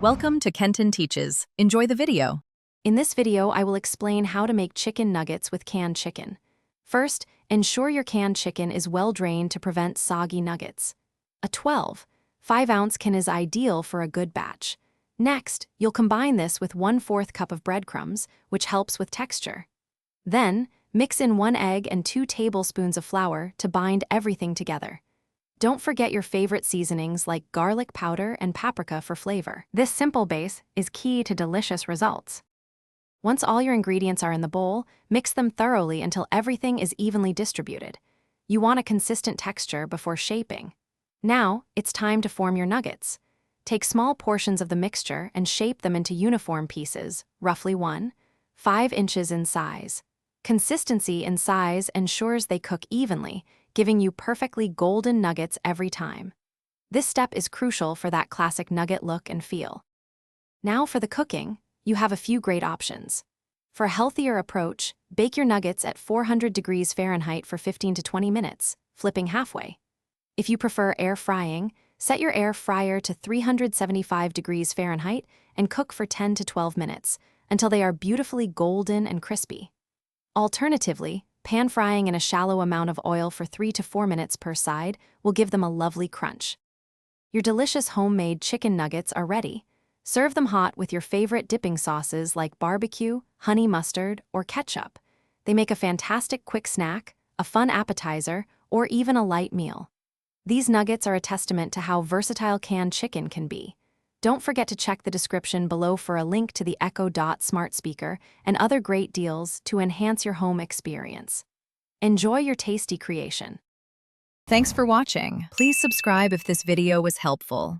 Welcome to Kenton Teaches. Enjoy the video. In this video, I will explain how to make chicken nuggets with canned chicken. First, ensure your canned chicken is well drained to prevent soggy nuggets. A 5-ounce can is ideal for a good batch. Next, you'll combine this with 1/4 cup of breadcrumbs, which helps with texture. Then, mix in 1 egg and 2 tablespoons of flour to bind everything together. Don't forget your favorite seasonings like garlic powder and paprika for flavor. This simple base is key to delicious results. Once all your ingredients are in the bowl, mix them thoroughly until everything is evenly distributed. You want a consistent texture before shaping. Now, it's time to form your nuggets. Take small portions of the mixture and shape them into uniform pieces, roughly 1.5 inches in size. Consistency in size ensures they cook evenly, giving you perfectly golden nuggets every time. This step is crucial for that classic nugget look and feel. Now for the cooking, you have a few great options. For a healthier approach, bake your nuggets at 400 degrees Fahrenheit for 15 to 20 minutes, flipping halfway. If you prefer air frying, set your air fryer to 375 degrees Fahrenheit and cook for 10 to 12 minutes until they are beautifully golden and crispy. Alternatively, pan frying in a shallow amount of oil for 3 to 4 minutes per side will give them a lovely crunch. Your delicious homemade chicken nuggets are ready. Serve them hot with your favorite dipping sauces like barbecue, honey mustard, or ketchup. They make a fantastic quick snack, a fun appetizer, or even a light meal. These nuggets are a testament to how versatile canned chicken can be. Don't forget to check the description below for a link to the Echo Dot smart speaker and other great deals to enhance your home experience. Enjoy your tasty creation. Thanks for watching. Please subscribe if this video was helpful.